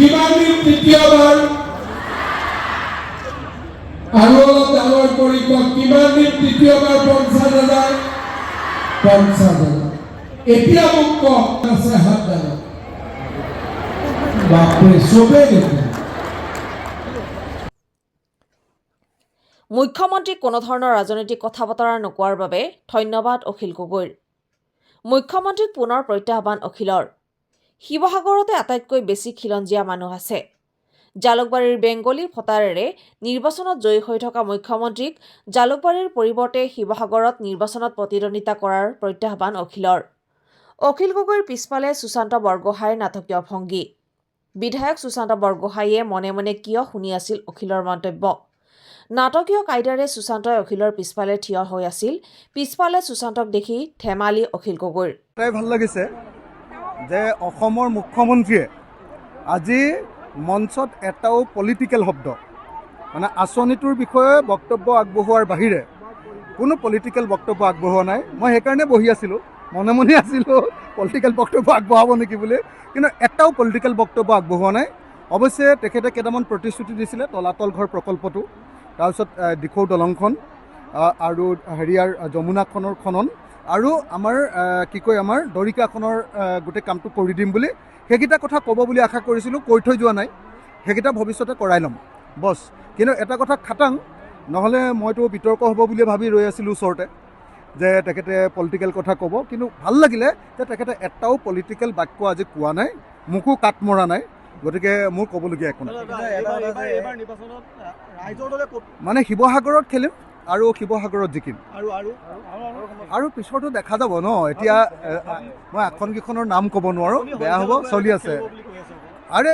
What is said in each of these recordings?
কিমানদিন তৃতীয়বাৰ আৰু অলপ ডাঙৰ কৰি কওক কিমানদিন তৃতীয়বাৰ 50,000 50,000 এতিয়া মোক কওক আছে হাত ডাঙৰ বাপৰে চবেই দেখোন মুখ্যমন্ত্ৰীক কোনো ধৰণৰ ৰাজনৈতিক কথা বতৰা নকোৱাৰ বাবে ধন্যবাদ অখিল গগৈৰ। মুখ্যমন্ত্ৰীক পুনৰ প্ৰত্যাহ্বান অখিলৰ। শিৱসাগৰতে আটাইতকৈ বেছি খিলঞ্জীয়া মানুহ আছে। জালুকবাৰীৰ বেংগলী ভোটাৰেৰে নিৰ্বাচনত জয়ী হৈ থকা মুখ্যমন্ত্ৰীক জালুকবাৰীৰ পৰিৱৰ্তে শিৱসাগৰত নিৰ্বাচনত প্ৰতিদ্বন্দ্বিতা কৰাৰ প্ৰত্যাহ্বান অখিলৰ। অখিল গগৈৰ পিছফালে সুশান্ত বৰগোহাঁইৰ নাটকীয় ভংগী। বিধায়ক সুশান্ত বৰগোহাঁইয়ে মনে মনে কিয় শুনি আছিল অখিলৰ মন্তব্য। নাটকীয় কায়দাৰে সুশান্তই অখিলৰ পিছফালে থিয় হৈ আছিল। পিছফালে সুশান্তক দেখি ধেমালি অখিল গগৈৰ। তাই ভাল লাগিছে যে অসমৰ মুখ্যমন্ত্ৰীয়ে আজি মঞ্চত এটাও পলিটিকেল শব্দ মানে আঁচনিটোৰ বিষয়ে বক্তব্য আগবঢ়োৱাৰ বাহিৰে কোনো পলিটিকেল বক্তব্য আগবঢ়োৱা নাই। মই সেইকাৰণে বহি আছিলোঁ, মনে মনে আছিলোঁ পলিটিকেল বক্তব্য আগবঢ়াব নেকি বুলি, কিন্তু এটাও পলিটিকেল বক্তব্য আগবঢ়োৱা নাই। অৱশ্যে তেখেতে কেইটামান প্ৰতিশ্ৰুতি দিছিলে, তলাতল ঘৰ প্ৰকল্পটো, তাৰপিছত দিখৌ দলংখন আৰু হেৰিয়াৰ যমুনাখনৰ খনন আৰু আমাৰ কি কয় আমাৰ দৰিকাখনৰ গোটেই কামটো কৰি দিম বুলি সেইকেইটা কথা ক'ব বুলি আশা কৰিছিলোঁ, কৈ থৈ যোৱা নাই। সেইকেইটা ভৱিষ্যতে কৰাই ল'ম বছ। কিন্তু এটা কথা খাটাং, নহ'লে মইতো বিতৰ্ক হ'ব বুলি ভাবি ৰৈ আছিলোঁ ওচৰতে যে তেখেতে পলিটিকেল কথা ক'ব, কিন্তু ভাল লাগিলে যে তেখেতে এটাও পলিটিকেল বাক্য আজি কোৱা নাই, মোকো কাট মৰা নাই। গতিকে মোৰ ক'বলগীয়া একো নাই। মানে শিৱসাগৰত খেলিম আৰু শিৱসাগৰত জিকিম আৰু পিছতো দেখা যাব ন। এতিয়া মই আসনকেইখনৰ নাম ক'ব নোৱাৰোঁ, বেয়া হ'ব, চলি আছে। আৰে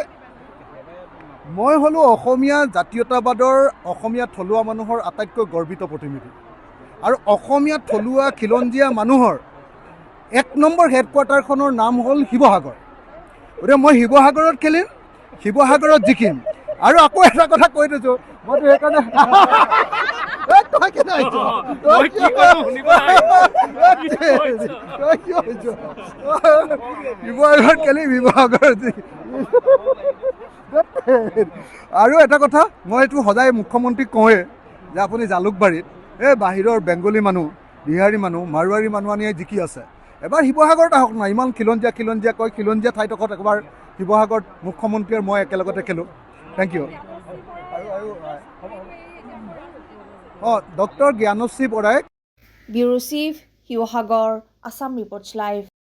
মই হ'লোঁ অসমীয়া জাতীয়তাবাদৰ অসমীয়া থলুৱা মানুহৰ আটাইতকৈ গৰ্বিত প্ৰতিনিধি আৰু অসমীয়া থলুৱা খিলঞ্জীয়া মানুহৰ 1 নম্বৰ হেডকোৱাৰ্টাৰখনৰ নাম হ'ল শিৱসাগৰ। গতিকে মই শিৱসাগৰত খেলিম, শিৱসাগৰত জিকিম। আৰু আকৌ এটা কথা কৈ দিছোঁ, মইতো সেইকাৰণে শিৱসাগৰত খেলিম, শিৱসাগৰত আৰু এটা কথা মই এইটো সদায় মুখ্যমন্ত্ৰীক কওঁৱেই যে আপুনি জালুকবাৰীত এই বাহিৰৰ বেংগলী মানুহ, বিহাৰী মানুহ, মাৰোৱাৰী মানুহ আনি জিকি আছে, এবাৰ শিৱসাগৰত আহক না। ইমান খিলঞ্জীয়া কয়, খিলঞ্জীয়া ঠাইডোখৰত একবাৰ শিৱসাগৰত মুখ্যমন্ত্ৰী আৰু মই একেলগতে খেলোঁ। Thank U. ডক্টৰ জ্ঞানশ্ৰী বৰাই, bureau chief, Sivasagar, Assam reports live.